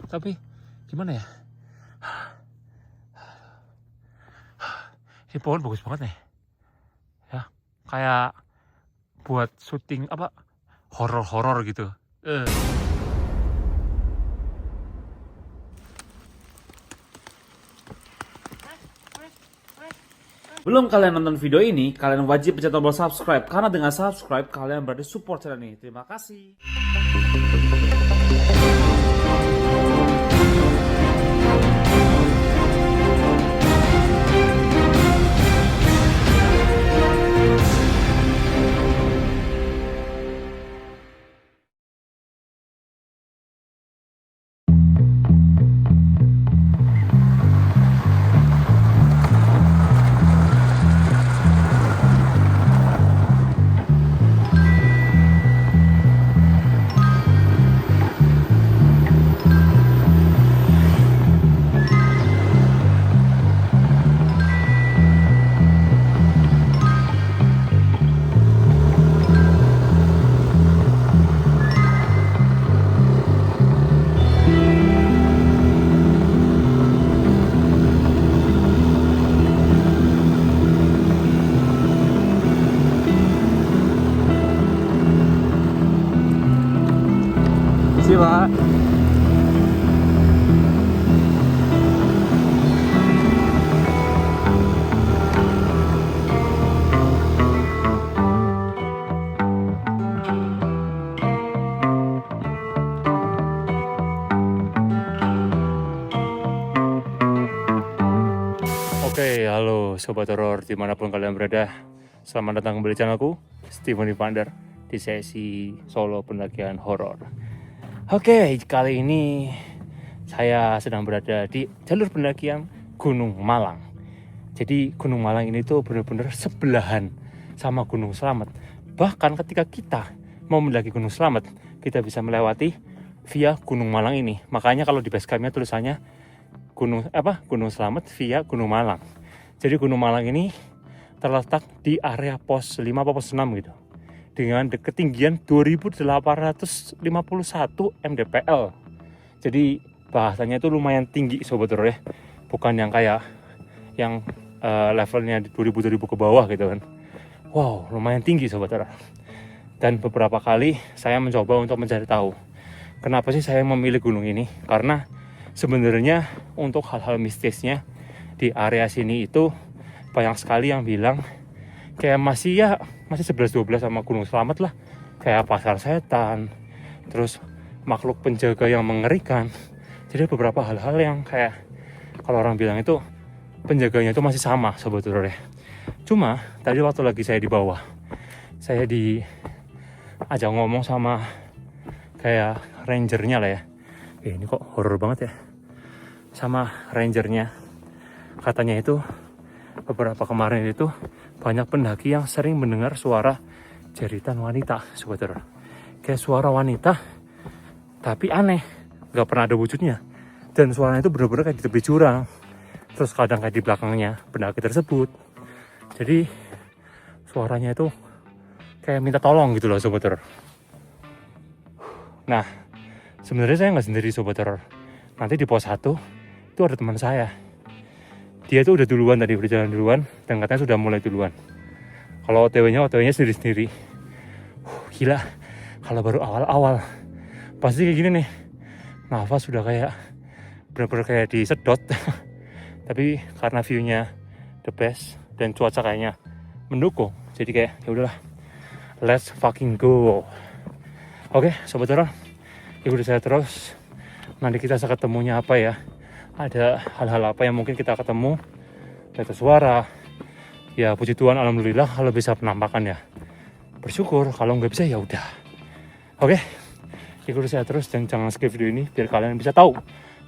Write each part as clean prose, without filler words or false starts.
Tapi gimana ya? Ini pohon bagus banget nih. Ya, kayak buat syuting apa horor-horor gitu. Belum kalian nonton video ini, kalian wajib pencet tombol subscribe. Karena dengan subscribe, kalian berarti support channel ini. Terima kasih. Pak. Oke, halo Sobat Horor dimanapun kalian berada. Selamat datang kembali di channelku, Steven Ivander, di sesi solo pendakian horor. Oke, kali ini saya sedang berada di jalur pendakian Gunung Malang. Jadi Gunung Malang ini tuh benar-benar sebelahan sama Gunung Slamet. Bahkan ketika kita mau mendaki Gunung Slamet, kita bisa melewati via Gunung Malang ini. Makanya kalau di base campnya tulisannya Gunung Slamet via Gunung Malang. Jadi Gunung Malang ini terletak di area pos 5 atau pos 6 gitu. Dengan ketinggian 2851 mdpl. Jadi bahasanya itu lumayan tinggi Sobat Horor ya. Bukan yang kayak yang levelnya 2000 ke bawah gitu kan. Wow, lumayan tinggi Sobat Horor. Dan beberapa kali saya mencoba untuk mencari tahu kenapa sih saya memilih gunung ini. Karena sebenarnya untuk hal-hal mistisnya di area sini itu banyak sekali yang bilang kayak masih 11-12 sama Gunung Slamet lah. Kayak pasar setan, terus makhluk penjaga yang mengerikan. Jadi beberapa hal-hal yang kayak kalau orang bilang itu penjaganya itu masih sama Sobat Horor ya. Cuma tadi waktu lagi saya di bawah, saya diajak ngomong sama kayak rangernya lah ya. Ini kok horor banget ya. Sama rangernya, katanya itu beberapa kemarin itu banyak pendaki yang sering mendengar suara jeritan wanita Sobat Horor. Kayak suara wanita tapi aneh, gak pernah ada wujudnya. Dan suaranya itu benar-benar kayak di tepi jurang. Terus kadang kayak di belakangnya pendaki tersebut. Jadi suaranya itu kayak minta tolong gitu loh Sobat Horor. Nah, sebenarnya saya nggak sendiri Sobat Horor. Nanti di pos 1 itu ada teman saya. Dia tuh udah duluan tadi, berjalan duluan, dan katanya sudah mulai duluan. Kalau OTW-nya sendiri-sendiri. Gila, kalau baru awal-awal pasti kayak gini nih. Nafas sudah kayak bener-bener kayak disedot. Tapi karena view-nya the best dan cuaca kayaknya mendukung, jadi kayak ya udahlah, let's fucking go. Oke, Sobat Horor, ikuti saya terus. Nanti kita ketemunya apa ya? Ada hal-hal apa yang mungkin kita ketemu? Data suara. Ya puji Tuhan, alhamdulillah kalau bisa penampakan ya bersyukur. Kalau nggak bisa ya udah. Oke, ikuti saya terus dan jangan skip video ini biar kalian bisa tahu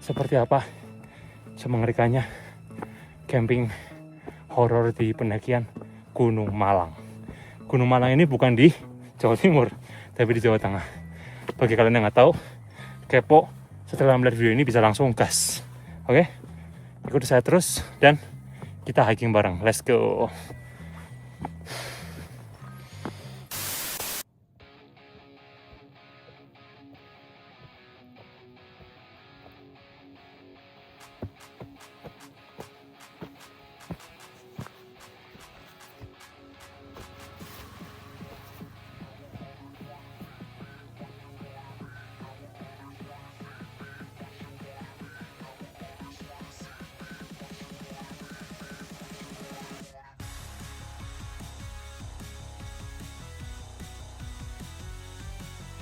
seperti apa semengerikannya camping horor di pendakian Gunung Malang. Gunung Malang ini bukan di Jawa Timur, tapi di Jawa Tengah. Bagi kalian yang nggak tahu, kepo, setelah melihat video ini bisa langsung gas. Oke, ikuti saya terus dan kita hiking bareng. Let's go.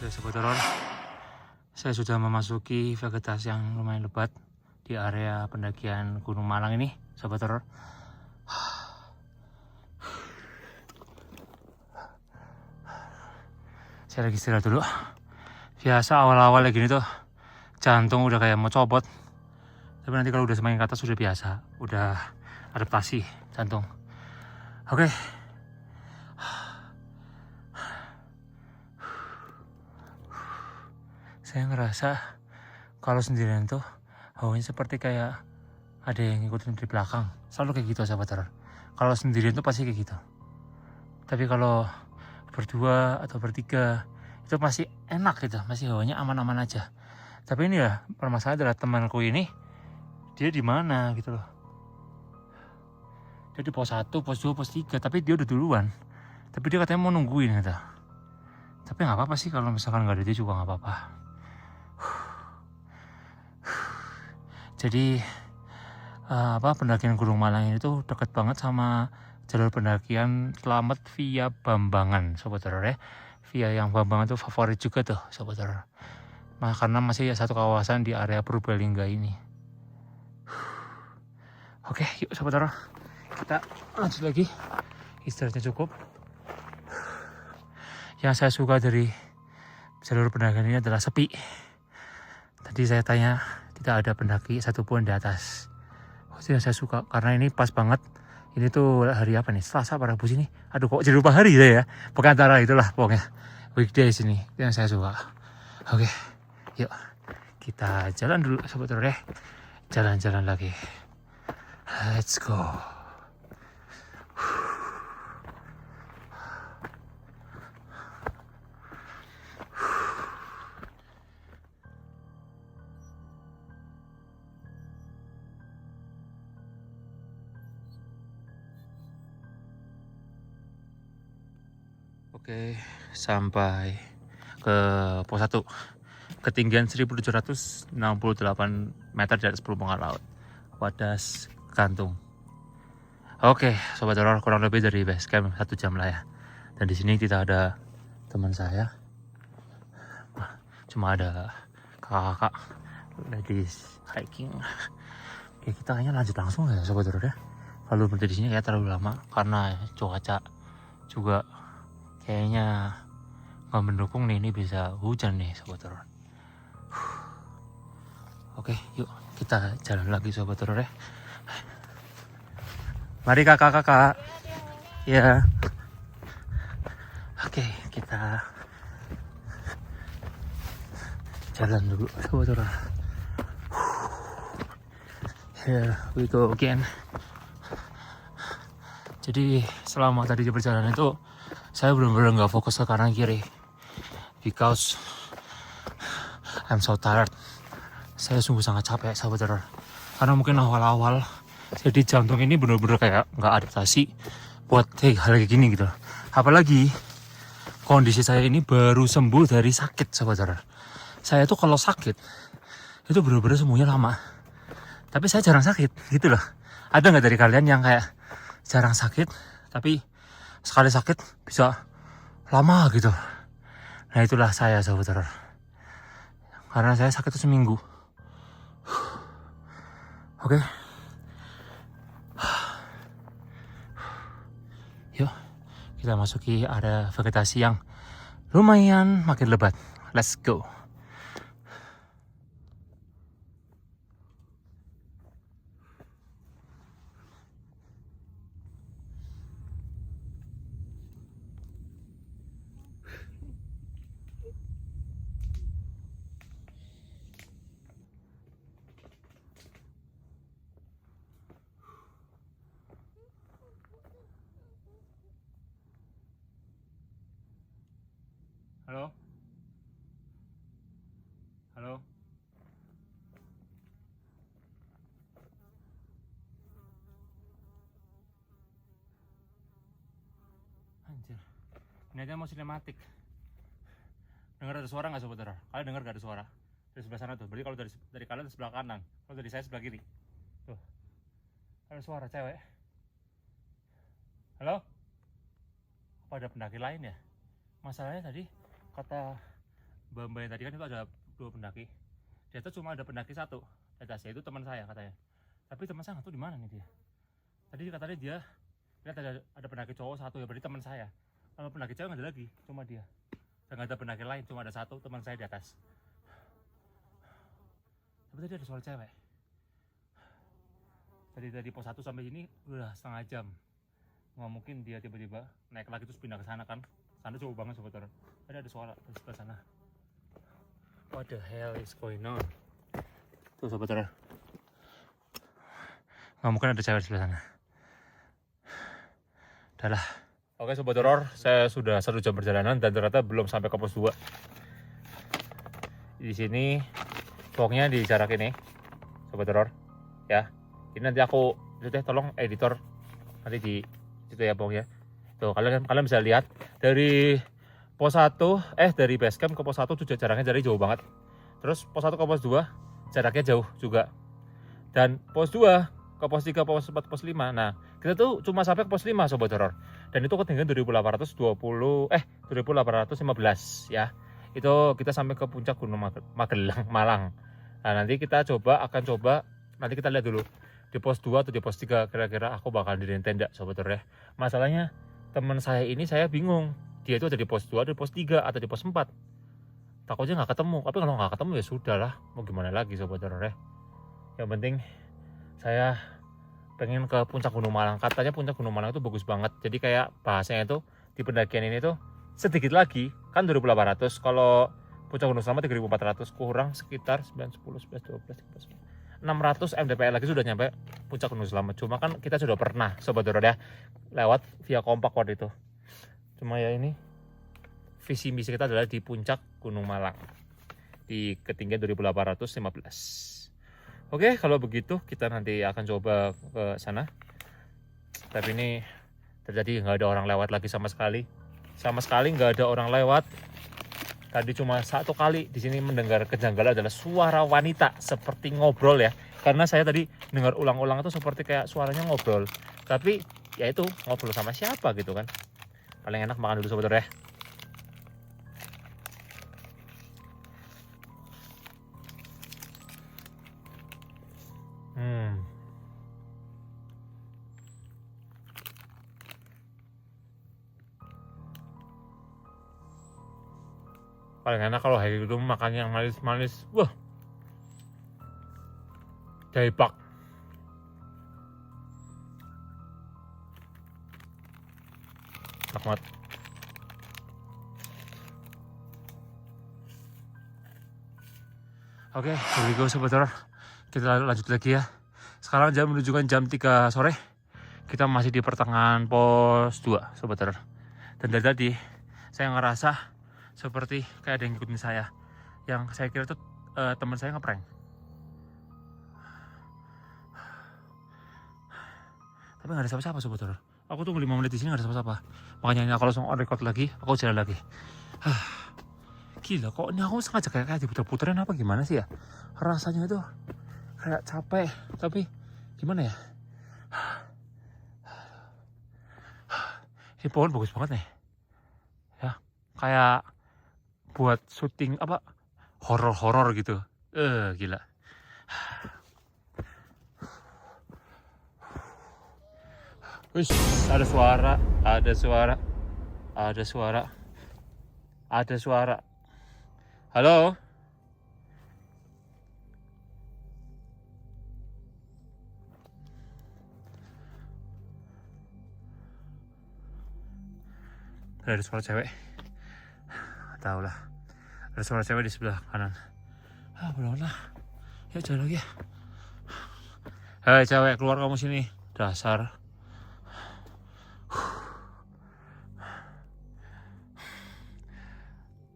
Oke Sobat Horor, saya sudah memasuki vegetasi yang lumayan lebat di area pendakian Gunung Malang ini, Sobat Horor. Saya lagi istirahat dulu. Biasa awal-awal kayak gini tuh jantung udah kayak mau copot. Tapi nanti kalau udah semakin ke atas sudah biasa, udah adaptasi jantung. Oke. Saya ngerasa kalau sendirian tuh hawanya seperti kayak ada yang ngikutin dari belakang. Selalu kayak gitu sahabat horor. Kalau sendirian tuh pasti kayak gitu. Tapi kalau berdua atau bertiga itu masih enak gitu, masih hawanya aman-aman aja. Tapi ini ya permasalahan adalah temanku ini, dia di mana gitu loh. Dia di pos 1, pos 2, pos 3, tapi dia udah duluan. Tapi dia katanya mau nungguin gitu. Tapi nggak apa-apa sih kalau misalkan nggak ada dia juga nggak apa-apa. Jadi pendakian Gunung Malang ini tuh deket banget sama jalur pendakian Slamet via Bambangan, Sobat Horor ya. Via yang Bambangan tuh favorit juga tuh, Sobat Horor. Nah, karena masih satu kawasan di area Purbalingga ini. Oke, yuk Sobat Horor, kita lanjut lagi. Istirahatnya cukup. Yang saya suka dari jalur pendakian ini adalah sepi. Tadi saya tanya, tidak ada pendaki satupun di atas. Itu yang saya suka karena ini pas banget. Ini tuh hari apa nih? Selasa pada Rabu sini. Aduh kok jadi lupa hari saya ya. Pokoknya itulah pokoknya. Weekdays ini yang saya suka. Oke, yuk kita jalan dulu Sobat Horor ya. Jalan-jalan lagi. Let's go. Oke, sampai ke pos 1. Ketinggian 1768 meter di atas permukaan laut. Wadas Gantung. Oke, Sobat Horor, kurang lebih dari base camp 1 jam lah ya. Dan di sini tidak ada teman saya. Cuma ada kakak-kakak ladies hiking. Oke, kita kayaknya lanjut langsung ya Sobat Horor ya. Kalau berhenti di sini kayak terlalu lama karena cuaca juga kayaknya nggak mendukung nih, ini bisa hujan nih Sobat Horor. Oke, yuk kita jalan lagi Sobat Horor ya. Mari kakak-kakak. Ya. Oke, kita jalan dulu Sobat Horor. Here we go again. Jadi selama tadi di perjalanan itu saya benar-benar nggak fokus ke kanan kiri because I'm so tired. Saya sungguh sangat capek Sobat Horor. Karena mungkin awal-awal jadi jantung ini benar-benar kayak nggak adaptasi buat hal kayak gini gitu. Apalagi kondisi saya ini baru sembuh dari sakit Sobat Horor. Saya tuh kalau sakit itu benar-benar sembuhnya lama. Tapi saya jarang sakit gitu loh. Ada nggak dari kalian yang kayak jarang sakit tapi sekali sakit bisa lama gitu? Nah itulah saya Sobat Horor. Karena saya sakit itu seminggu. Oke. Yuk kita masuki area vegetasi yang lumayan makin lebat. Let's go. Halo? Halo? Anjir. Ini aja mau sinematik. Dengar ada suara nggak Sobat Horor? Kalian dengar nggak ada suara? Dari sebelah sana tuh. Berarti kalau dari kalian sebelah kanan. Kalau dari saya sebelah kiri. Tuh. Ada suara cewek. Halo? Apa ada pendaki lain ya? Masalahnya tadi kata Mbak yang tadi kan itu ada 2 pendaki. Di atas cuma ada pendaki 1 di atasnya, itu teman saya katanya. Tapi teman saya nggak tahu di mana nih dia. Tadi katanya dia lihat ada pendaki cowok 1 ya, berarti teman saya. Kalau pendaki cewek nggak ada lagi, cuma dia. Dan nggak ada pendaki lain, cuma ada 1 teman saya di atas. Tapi tadi ada suara cewek. Dari pos 1 sampai sini udah setengah jam. Nggak mungkin dia tiba-tiba naik lagi terus pindah ke sana kan. Sana jauh banget sobat horor. Tadi ada suara di sebelah sana. What the hell is going on? Tuh sobat horor. Nggak mungkin ada cewek di sebelah sana. Udah lah. Oke sobat horor, saya sudah 1 jam perjalanan dan ternyata belum sampai ke pos 2. Di sini pokoknya di jarak ini sobat horor ya. Ini nanti aku tolong editor nanti di situ ya pokoknya. Tuh kalian bisa lihat dari pos 1 dari base camp ke pos 1 tuh jaraknya jadi jauh banget. Terus pos 1 ke pos 2 jaraknya jauh juga. Dan pos 2 ke pos 3, pos 4, pos 5. Nah, kita tuh cuma sampai ke pos 5 sobat horor. Dan itu ketinggian 2815 ya. Itu kita sampai ke puncak Gunung Magelang, Malang. Nah, nanti kita nanti kita lihat dulu di pos 2 atau di pos 3 kira-kira aku bakal diriin tenda sobat horor ya. Masalahnya teman saya ini saya bingung. Dia itu ada di pos 2, di pos 3 atau di pos 4. Takutnya nggak ketemu. Tapi kalau nggak ketemu ya sudahlah. Mau gimana lagi sobat horor ya. Yang penting saya pengen ke puncak Gunung Malang. Katanya puncak Gunung Malang itu bagus banget. Jadi kayak bahasanya itu di pendakian ini tuh sedikit lagi kan 2800. Kalau puncak Gunung Selamat 3400 kurang sekitar 9, 10, 11, 12, 13, 600 mdpl lagi sudah nyampe puncak Gunung Selamat. Cuma kan kita sudah pernah sobat horor ya lewat via kompak waktu itu. Cuma ya ini visi misi kita adalah di puncak Gunung Malang di ketinggian 2815. Oke, kalau begitu kita nanti akan coba ke sana. Tapi ini terjadi nggak ada orang lewat lagi sama sekali. Sama sekali nggak ada orang lewat. Tadi cuma 1 kali di sini mendengar kejanggalan adalah suara wanita seperti ngobrol ya. Karena saya tadi dengar ulang-ulang itu seperti kayak suaranya ngobrol. Tapi ya itu ngobrol sama siapa gitu kan. Paling enak makan dulu sobat horor ya. Paling enak kalau hari itu makan yang manis-manis. Wah, jaipak. Enak banget. Oke, here we go sobat horor. Kita lanjut lagi ya. Sekarang jam menunjukkan jam 3 sore. Kita masih di pertengahan pos 2 sobat horor. Dan dari tadi saya ngerasa seperti kayak ada yang ngikutin saya. Yang saya kira itu teman saya ngeprank. Tapi nggak ada siapa-siapa sobat horor. Aku tunggu 5 menit di sini nggak ada siapa-siapa. Makanya ini aku langsung on record lagi. Aku jalan lagi. Gila, kok ini aku sengaja kayak diputer-puterin apa gimana sih ya? Rasanya itu kayak capek. Tapi gimana ya? Ini pohon bagus banget nih. Ya, kayak buat syuting apa horor-horor gitu. Gila. Wih, ada suara. Halo. Ada suara cewek. Tahu lah. Ada suara cewek di sebelah kanan. Belum lah. Ya jalan lagi ya. Hei cewek, keluar kamu sini. Dasar.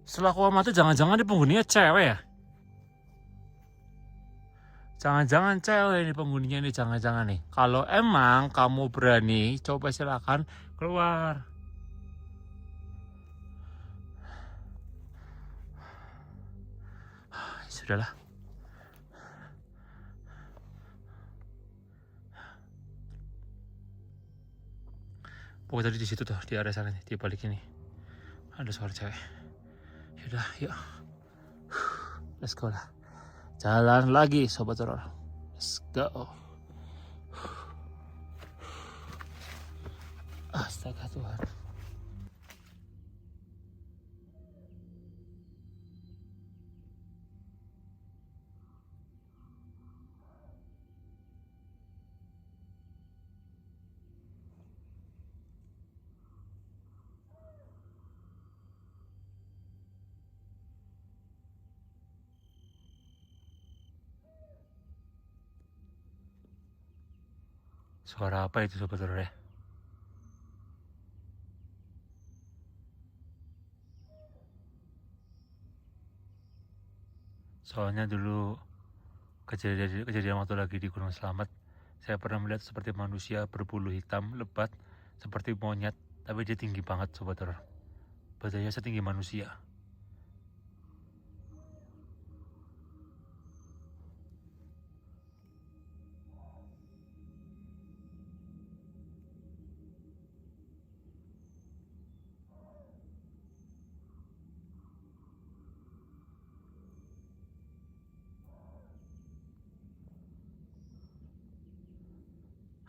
Setelah aku amati jangan-jangan di penghuninya cewek ya. Jangan-jangan cewek ini penghuninya ini, jangan-jangan nih. Kalau emang kamu berani, coba silakan keluar. Sudahlah. Pokoknya tadi di situ tuh, di area sana nih, di balik ini ada suara cewek. Yaudah, yuk. let's go lah. Jalan lagi Sobat Horor. Let's go. Astaga Tuhan. Suara apa itu Sobat Horor ya? Soalnya dulu kejadian waktu lagi di Gunung Slamet, saya pernah melihat seperti manusia berbulu hitam lebat seperti monyet, tapi dia tinggi banget Sobat Horor. Badannya setinggi manusia.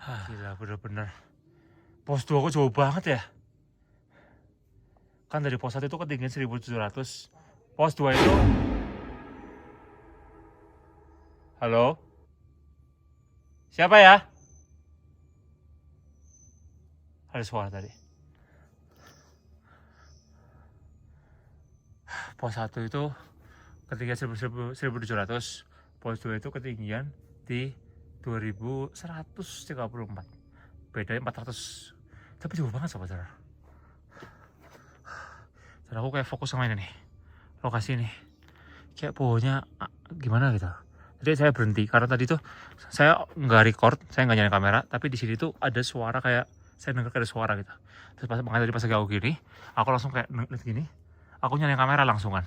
Gila bener-bener. Pos 2 kok jauh banget ya. Kan dari pos 1 itu ketinggian 1700. Pos 2 itu... Halo? Siapa ya? Ada suara tadi. Pos 1 itu ketinggian 1700. Pos 2 itu ketinggian di 2134. Bedanya 400. Tapi jauh banget Sobat Horor. Dan aku kayak fokus sama ini nih. Lokasi ini. Kayak pohonnya gimana gitu. Jadi saya berhenti karena tadi tuh saya nggak record, saya nggak nyalain kamera, tapi di sini tuh ada suara kayak saya dengar ada suara gitu. Terus makanya tadi pas lagi aku gini, aku langsung kayak lihat gini, aku nyalain kamera langsungan.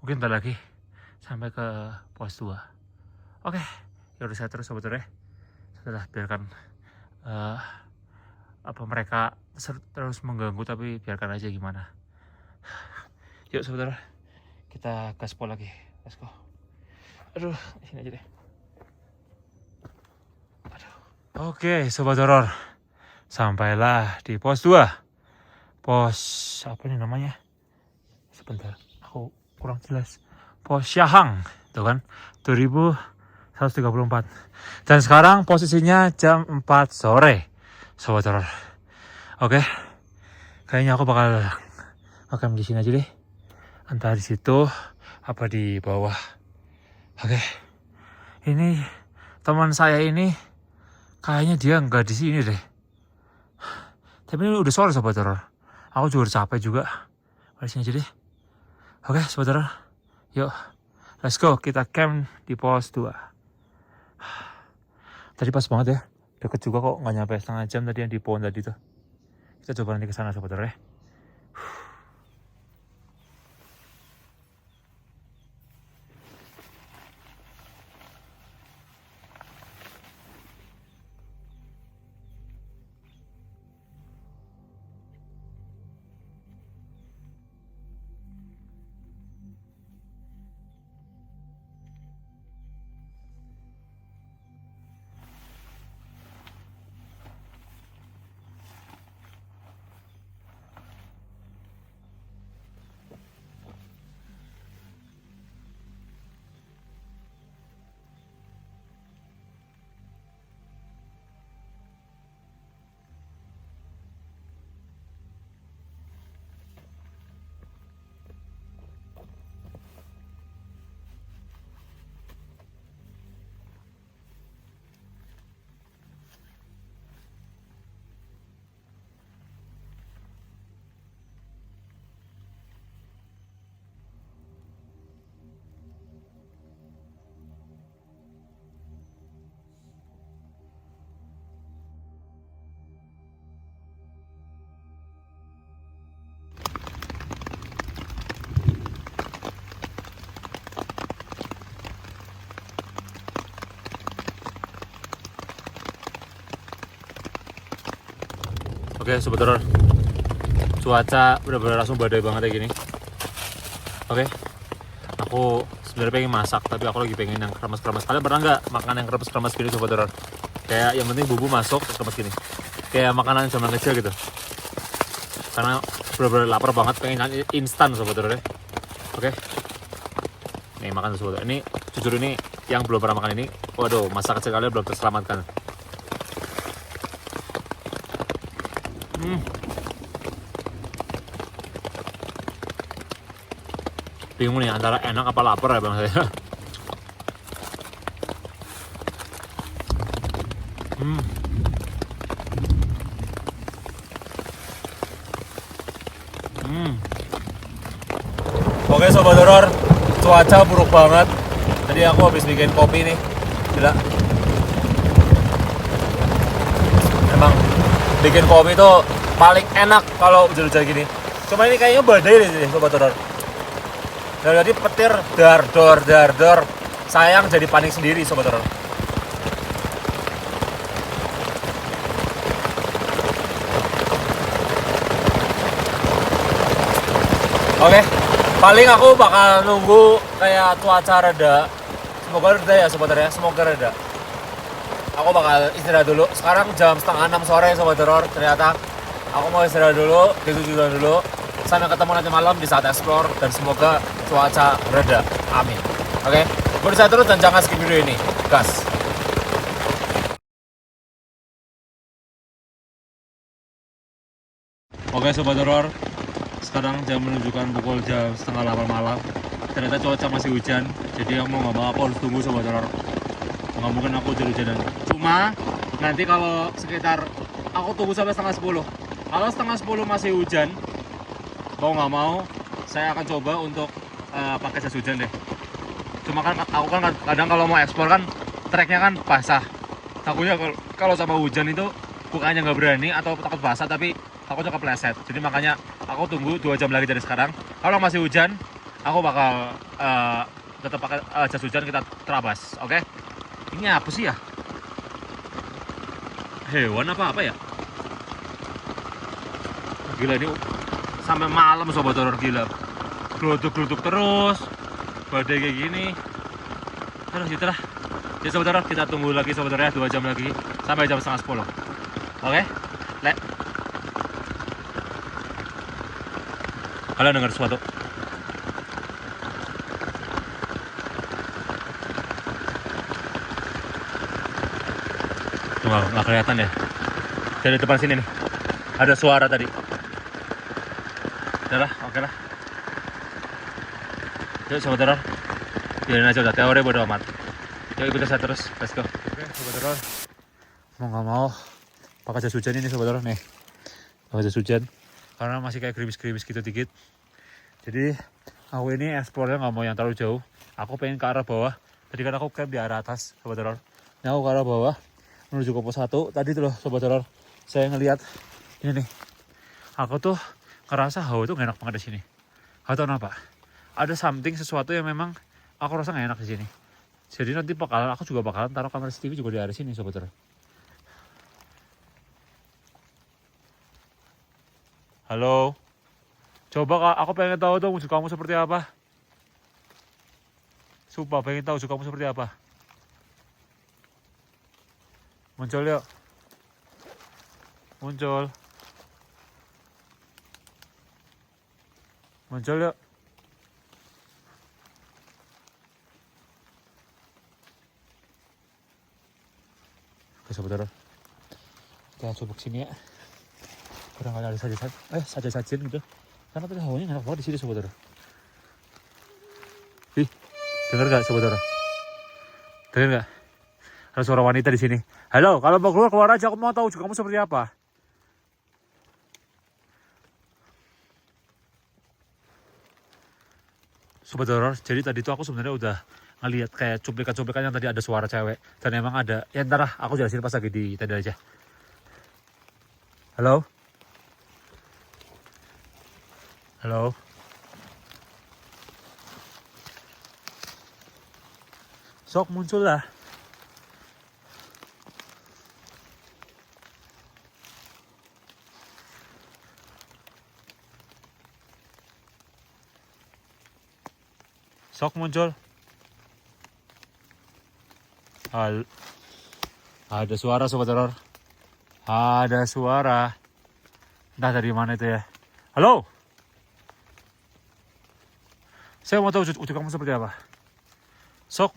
Mungkin bentar lagi sampai ke pos 2. Oke, ya udah saya terus Sobat Horor ya. Setelah biarkan mereka terus mengganggu, tapi biarkan aja gimana. Yuk Sobat Horor, kita gaspol lagi. Let's go. Aduh, sini aja deh. Aduh. Oke Sobat Horor, sampailah di pos 2. Pos apa ini namanya? Sebentar, aku kurang jelas. Pos Syahang, tuh kan, 2134. Dan sekarang posisinya jam 4 sore Sobat Horor. Oke, kayaknya aku bakal makan di sini aja deh, entah di situ apa di bawah. Oke, ini teman saya ini kayaknya dia nggak di sini deh. Tapi ini udah sore Sobat Horor. Aku juga udah capek juga. Di sini aja deh. Oke Sobat Horor, yuk let's go, kita camp di pos 2. Tadi pas banget ya, deket juga kok, nggak nyampe setengah jam tadi yang di pohon tadi tuh. Kita coba nanti ke sana Sobat Horor ya. Oke Sobat Horor, cuaca benar-benar langsung badai banget kayak gini. Oke, Aku sebenarnya pengen masak, tapi aku lagi pengen yang kremes-kremes. Kalian pernah nggak makan yang kremes-kremes gini Sobat Horor? Kayak yang penting bumbu masuk, kremes gini. Kayak makanan zaman kecil gitu. Karena bener-bener lapar banget, pengen instan Sobat Horor ya. Oke. Nih makan sesuatu. Ini jujur ini yang belum pernah makan ini, waduh masa kecil kalian belum terselamatkan. Bingung nih antara enak apa lapar ya bang saya. Oke Sobat Horor, cuaca buruk banget. Tadi aku habis bikin kopi nih. Gila. Emang bikin kopi itu paling enak kalau hujan-hujan gini. Cuma ini kayaknya badai nih Sobat Horor. Dari petir dar dor. Sayang jadi panik sendiri Sobat Horor. Oke, paling aku bakal nunggu kayak cuaca reda. Semoga reda ya Sobat Horor ya, semoga reda. Aku bakal istirahat dulu. Sekarang jam 5:30 sore Sobat Horor. Ternyata aku mau istirahat dulu, tidur dulu. Sampai ketemu nanti malam di saat explore dan semoga cuaca reda. Amin. Oke, berusaha terus dan jangan skip video ini. Gas. Oke Sobat Horor, sekarang jam menunjukkan pukul jam 7:30 malam. Ternyata cuaca masih hujan, jadi mau nggak mau aku harus tunggu Sobat Horor. Nggak mungkin aku hujan-hujanan. Cuma nanti kalau sekitar aku tunggu sampai 9:30. Kalau 9:30 masih hujan, mau nggak mau saya akan coba untuk pakai jas hujan deh. Cuma kan aku kan kadang kalau mau ekspor kan treknya kan basah. Takutnya kalau sama hujan itu bukannya nggak berani atau takut basah, tapi takutnya kepleset. Jadi makanya aku tunggu 2 jam lagi dari sekarang. Kalau masih hujan, aku bakal tetap pakai jas hujan, kita terabas. Oke? Ini apa sih ya? Hewan apa ya? Gila ini sampai malam Sobat Horor, gila. Geluduk-geluduk terus. Badai kayak gini. Terus itulah. Jadi Sobat Horor, kita tunggu lagi Sobat Horor ya, 2 jam lagi sampai jam 9:30. Oke? Kalian dengar sesuatu? Nggak kelihatan ya. Dari depan sini nih ada suara tadi. Udah lah, oke lah. Yuk Sobat Horor, biarin aja udah, teori bodo amat. Yuk ikutin saya terus, let's go. Oke Sobat Horor, mau nggak mau pakai jas hujan ini Sobat Horor nih. Pakai jas hujan karena masih kayak gerimis-gerimis gitu dikit. Jadi aku ini explore-nya nggak mau yang terlalu jauh. Aku pengen ke arah bawah. Tadi kan aku camp di arah atas Sobat Horor. Nah aku ke arah bawah menuju ke pos 1. Tadi tuh loh Sobat Horor, saya ngelihat ini nih. Aku tuh ngerasa hawa tuh gak enak banget di sini. Gak tau kenapa. Ada sesuatu yang memang aku rasa gak enak di sini. Jadi nanti aku juga bakalan taruh kamera CCTV juga di area sini Sobat Horor. Halo. Coba Kak, aku pengen tahu dong wujud kamu seperti apa. Sumpah pengen tahu wujud kamu seperti apa. Muncul yuk. Muncul. Muncul yuk. Oke Sobat Horor, kita coba kesini ya. Kurang ada saja-sajian gitu. Karena tadi hawanya enak banget di sini Sobat Horor. Ih, dengar gak Sobat Horor? Dengar gak? Ada suara wanita di sini. Halo, kalau mau keluar aja. Aku mau tahu juga kamu seperti apa. Sobat Horor, jadi tadi tuh aku sebenarnya udah ngeliat kayak cuplikan-cuplikan yang tadi ada suara cewek. Dan emang ada, ya ntar lah aku jelasin pas lagi di tenda aja. Halo? Halo? Sok muncul lah. Sok muncul. Ada suara sobat horor. Ada suara. Entah dari mana itu ya. Halo. Saya mau tahu wujud kamu seperti apa. Sok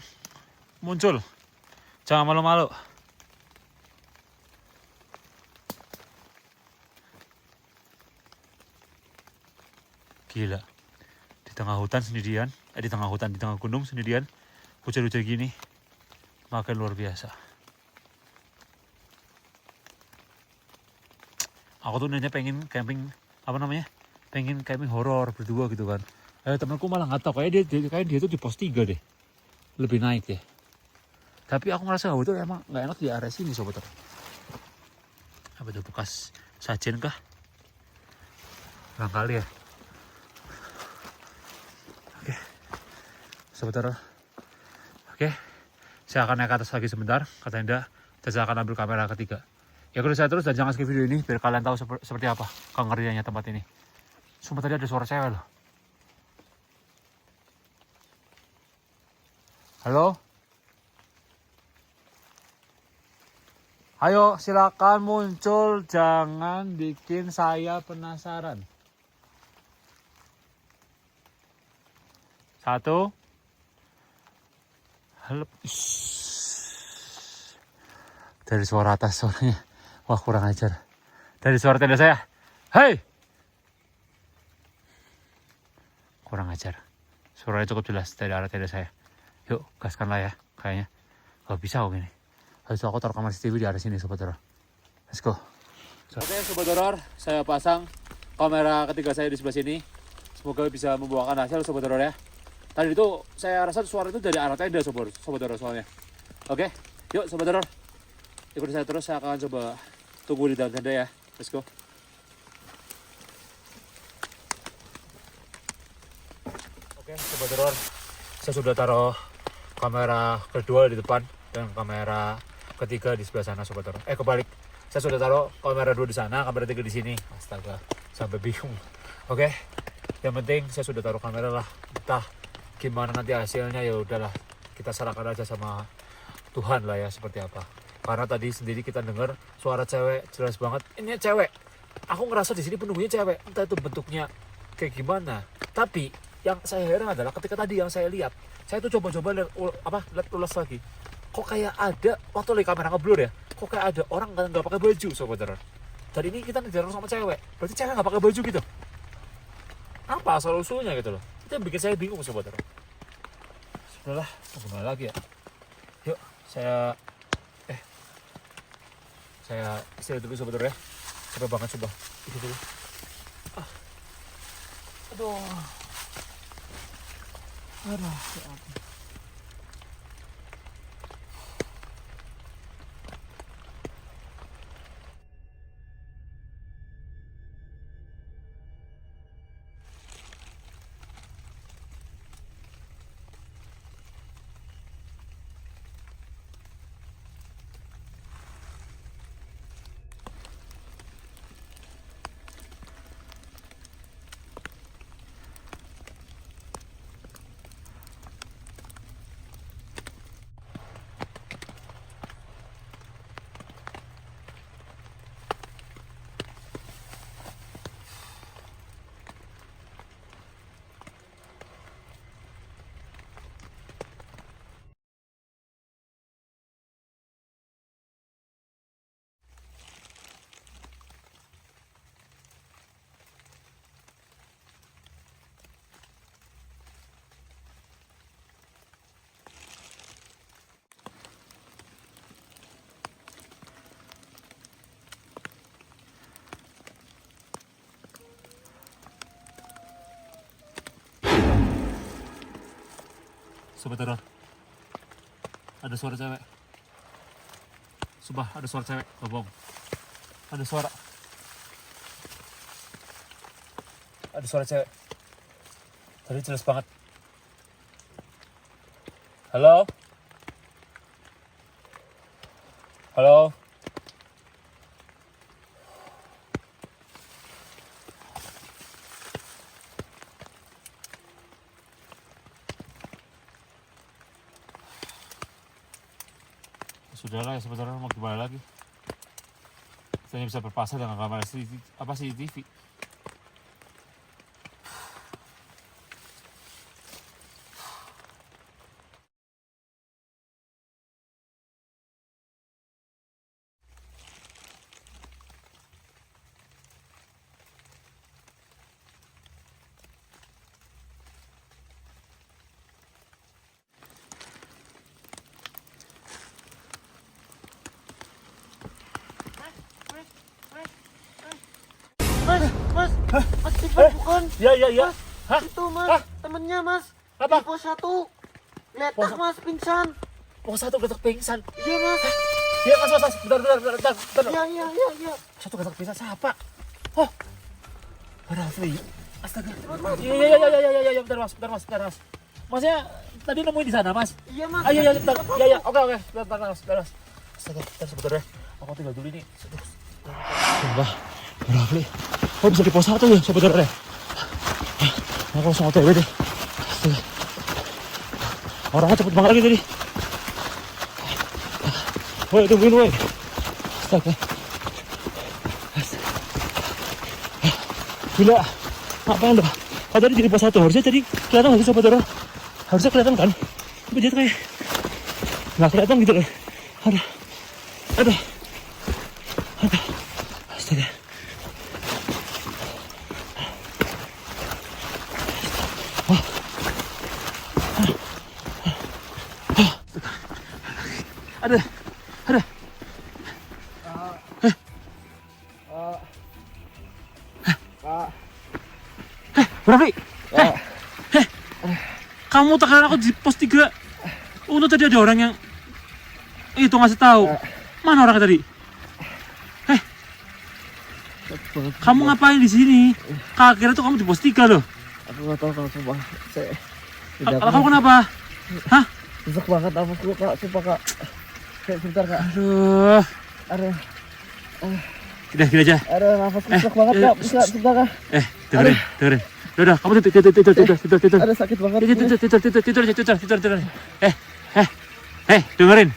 muncul. Jangan malu-malu. Gila. Di tengah hutan sendirian, di tengah gunung sendirian, hujan-hujan gini, makin luar biasa. Aku tuh nanya pengen camping, pengen camping horor berdua gitu kan. Temanku malah nggak tahu, kayak dia tuh di pos 3 deh, lebih naik ya. Tapi aku ngerasa itu emang nggak enak di area sini sobat. Apa itu bekas sajen kah? Barangkali ya. Oke, sobat. Oke, saya akan naik ke atas lagi sebentar, kata Indah, dan saya akan ambil kamera ketiga. Ya kalau saya terus dan jangan skip video ini biar kalian tahu seperti apa kengeriannya tempat ini. Sumpah tadi ada suara cewek loh. Halo? Ayo silakan muncul, jangan bikin saya penasaran. 1. Halo. Dari suara atas suaranya. Wah kurang ajar. Dari suara tenda saya. Hei! Kurang ajar. Suaranya cukup jelas dari arah tenda saya. Yuk gaskanlah ya kayaknya. Gak bisa kok gini. Harus aku taruh kamera CCTV di arah sini sobat horor. Let's go. Oke sobat horor, saya pasang kamera ketiga saya di sebelah sini. Semoga bisa membuahkan hasil sobat horor ya. Tadi itu saya rasa suara itu dari arah tenda sobat horor soalnya. Oke, yuk sobat horor. Ikuti saya terus, saya akan coba tunggu di dalam tenda ya. Let's go. Oke sobat horor, saya sudah taruh kamera kedua di depan dan kamera ketiga di sebelah sana sobat horor. Kebalik. Saya sudah taruh kamera 2 di sana, kamera 3 di sini. Astaga, sampai bingung. Oke. Yang penting saya sudah taruh kamera lah. Entah gimana nanti hasilnya, ya udahlah. Kita serahkan aja sama Tuhan lah ya seperti apa. Karena tadi sendiri kita dengar suara cewek jelas banget. Ini cewek. Aku ngerasa di sini penunggunya cewek. Entah itu bentuknya kayak gimana. Tapi yang saya heran adalah ketika tadi yang saya lihat, saya tuh coba-coba lihat ulas lagi. Kok kayak ada waktu lagi kamera ngeblur ya. Kok kayak ada orang nggak pakai baju sobat horor. Dan ini kita ngejar sama cewek. Berarti cewek nggak pakai baju gitu. Apa asal usulnya gitu loh. Itu yang bikin saya bingung sobat horor. Sudahlah, mau gimana lagi ya. Yuk, saya istirahat dulu sobat horor ya. Capek banget coba. Itu dulu. Aduh. Ya ampun. Sobat horor, ada suara cewek. Sumpah ada suara cewek, gak bohong. Ada suara cewek. Tadi jelas banget. Halo? Halo? sudahlah ya sebenarnya mau gimana lagi. Saya bisa berpasar dengan kamera CCTV. Mas, Mas Steven bukan? Ya. Hah? Itu Mas, Hah? temennya Mas. Apa? Di pos 1. Letak Mas, pingsan. Pos 1 getak pingsan. Iya Mas. Ya mas. Bentar. Iya. Satu getak pingsan siapa? Oh. Rafli. Astaga. Iya. Bentar mas. Masnya tadi nemuin di sana mas? Iya Mas. Iya, bentar. Ya. Oke. Bentar mas. Astaga, bentar sebentar ya. Aku tinggal dulu ini. Sumpah. Rafli. Oh bisa di pos 1 ya sebentar ya. Aku langsung OTW deh. Astaga. Orangnya cepet banget lagi tadi. Woi, tungguin woi. Astaga. Gila. Ngapain dah? Oh tadi jadi pos 1. Harusnya tadi kelihatan nggak sih sobat horor? Harusnya kelihatan kan? Tapi dia kayak nggak kelihatan gitu loh. Aduh. Astaga. Ada. Rafli. Kamu tekanan aku di pos 3. Untung tadi ada orang yang itu ngasih tahu. Mana orangnya tadi? Kamu ngapain di sini? Kira tuh kamu di pos 3 loh. Aku nggak tahu kalau sumpah. Kamu kenapa? Hah? Susah banget nafasku Kak, sumpah Kak. Sebentar Kak. Aduh. Udah gini aja. Aduh, nafasku susah banget Kak. Bisa sebentar Kak. Dengerin. Udah, kamu tidur. Aduh, sakit banget. Tidur. Dengerin.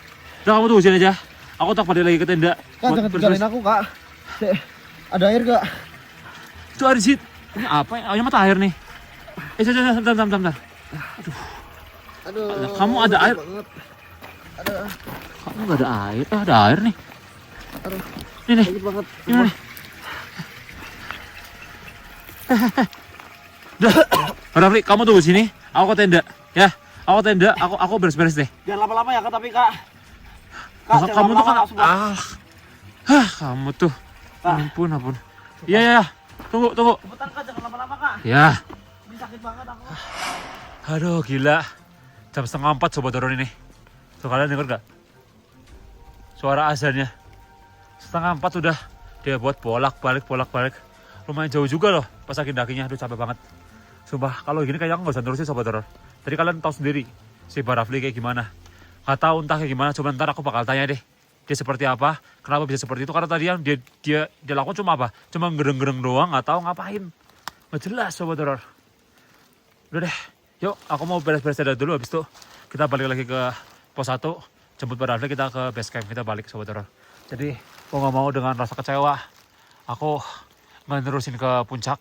Udah kamu tunggu sini aja. Aku tak balik lagi ke tenda. Kak, jangan tinggalin aku Kak. Ada air gak? Itu air sit. Ini apa ya? Mata air nih. Sebentar. Aduh. Kamu ada air? Banget. Aduh. Kamu nggak ada air? Ada air nih. Aduh. Ini nih. Sakit banget. Ini nih. Udah. Rafli, kamu tunggu sini. Aku ke tenda. Ya. Aku beres-beres deh. Jangan lama-lama ya Kak, tapi Kak. Kak, jangan Kamu tuh kan lama-lama, sumpah. kamu tuh. Ampun. Iya. Tunggu. Cepetan Kak, jangan lama-lama Kak. Ya. Ini sakit banget aku. Aduh, gila. Jam 3:30 sobat horor ini. Tuh kalian denger gak? Suara azannya. 3:30 udah. Dia buat bolak-balik. Lumayan jauh juga loh pas lagi dakinya. Aduh, capek banget. Sumpah, kalau gini kayaknya aku gak usah terusin sobat horor. Tadi kalian tahu sendiri si Rafli kayak gimana. Gak tahu entah kayak gimana, coba ntar aku bakal tanya deh. Dia seperti apa, kenapa bisa seperti itu. Karena tadi yang dia lakukan cuma apa? Cuma gereng-gereng doang, gak tahu ngapain. Gak jelas sobat horor. Udah deh, yuk aku mau beres-beres tenda dulu. Habis itu kita balik lagi ke pos 1. Jemput Rafli, kita ke base camp, kita balik sobat horor. Jadi mau gak mau dengan rasa kecewa, aku nggak nerusin ke puncak.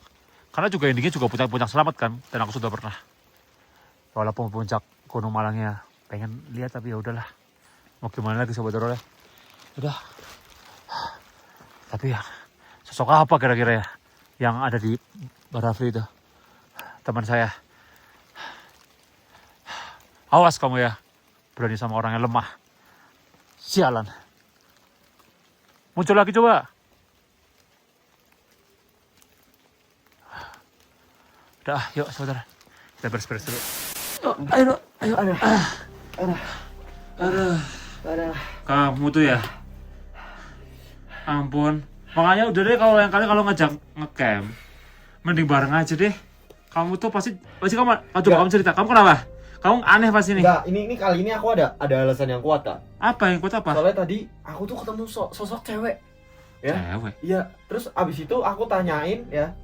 Karena juga endingnya juga puncak selamat kan. Dan aku sudah pernah. Walaupun puncak Gunung Malangnya pengen lihat, tapi ya udahlah. Mau gimana lagi sobat horor ya. Udah. Tapi ya sosok apa kira-kira ya yang ada di Rafli itu? Teman saya. Awas kamu ya. Berani sama orang yang lemah. Sialan. Muncul lagi coba. Udah, yuk saudara. Kita beres-beres dulu. Ayo. Aduh. Kamu tuh ya. Ampun. Makanya udah deh kalau yang kali kalau ngajak ngecamp, mending bareng aja deh. Kamu tuh pasti kamu coba kamu cerita. Kamu kenapa? Kamu aneh pasti nih. Enggak, ini kali ini aku ada alasan yang kuat Kak. Apa yang kuat apa? Soalnya tadi aku tuh ketemu sosok cewek. Ya. Cewek. Iya, terus abis itu aku tanyain ya.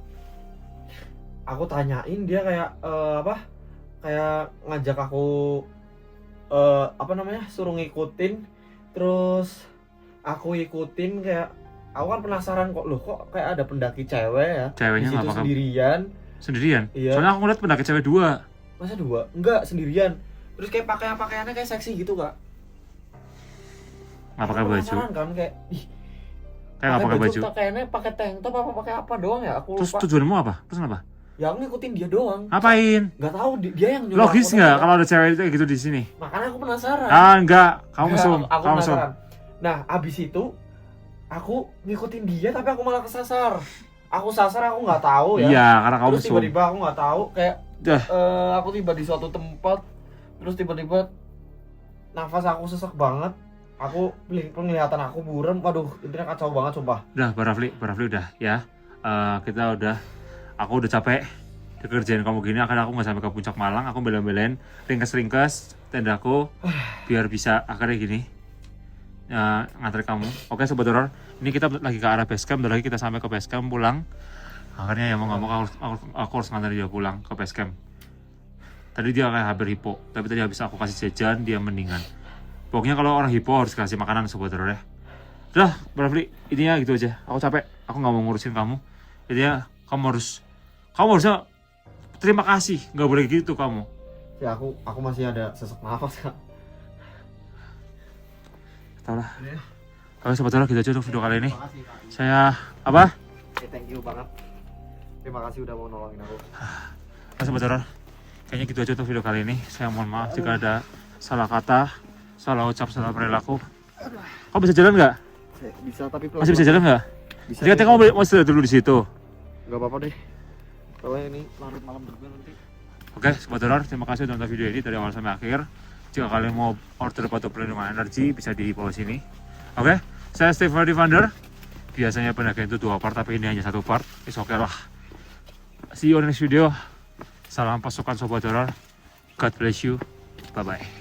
Aku tanyain dia kayak kayak ngajak aku suruh ngikutin Terus aku ikutin kayak aku kan penasaran kok loh kok kayak ada pendaki cewek ya. Ceweknya di situ ngapa kamu? sendirian. Sendirian? Iya. Soalnya aku ngeliat pendaki cewek 2. Masa 2? Enggak, sendirian. Terus kayak pakaiannya kayak seksi gitu, Kak. Nggak pakai Aku baju? penasaran kan kayak Kayak nggak pakai baju? Pakaiannya pakai tank top apa pakai apa doang ya? Aku Terus lupa. tujuanmu apa? Terus kenapa? Ya aku ngikutin dia doang. Ngapain? Nggak tahu dia yang nyuruh Logis aku nggak doang. kalau ada cewek itu kayak gitu di sini? Makanya aku penasaran. Ah enggak, kamu Nggak, mesum, aku kamu mesum. penasaran. Nah, abis itu aku ngikutin dia tapi aku malah kesasar. Aku sasar aku nggak tahu ya. Iya, karena kamu Terus mesum. tiba-tiba aku nggak tahu kayak Dah. aku tiba di suatu tempat terus tiba-tiba nafas aku sesek banget. Aku penglihatan aku buram. Waduh, intinya kacau banget sumpah. Udah, Barafli udah ya. Aku udah capek dikerjain kamu gini. Akhirnya aku nggak sampai ke puncak Malang. Aku bela-belain ringkes tendaku biar bisa akhirnya gini nganter kamu. Oke Sobat Horor, ini kita lagi ke arah base camp. Bentar lagi kita sampai ke base camp pulang. Akhirnya ya mau nggak mau aku harus nganter dia pulang ke base camp. Tadi dia kayak hampir hipo, tapi tadi habis aku kasih jajan dia mendingan. Pokoknya kalau orang hipo harus kasih makanan Sobat Horor ya. Udah, Barafli, intinya gitu aja. Aku capek, aku nggak mau ngurusin kamu. Intinya kamu harusnya terima kasih, nggak boleh gitu kamu. Ya aku masih ada sesek nafas, Kak. Tahu lah. Iya. Oke Sobat Horor, gitu aja untuk video kali ini. Terima kasih, Kak. Saya apa? Thank you banget. Terima kasih udah mau nolongin aku. Oke Sobat Horor, kayaknya gitu aja untuk video kali ini. Saya mohon maaf jika ada salah kata, salah ucap, salah perilaku. Kamu bisa jalan nggak? Bisa tapi pelan. Masih bisa jalan nggak? Bisa. Jadi katanya kamu mau istirahat dulu di situ. Gak apa-apa deh. Soalnya ini larut malam juga nanti. Oke, Sobat Horor, terima kasih sudah nonton video ini dari awal sampai akhir. Jika kalian mau order batu pelindungan energi, bisa di bawah sini. Oke, saya Stephen Divander. Biasanya pendakian itu 2 part, tapi ini hanya 1 part. It's okay lah. See you on next video. Salam pasukan Sobat Horor. God bless you. Bye-bye.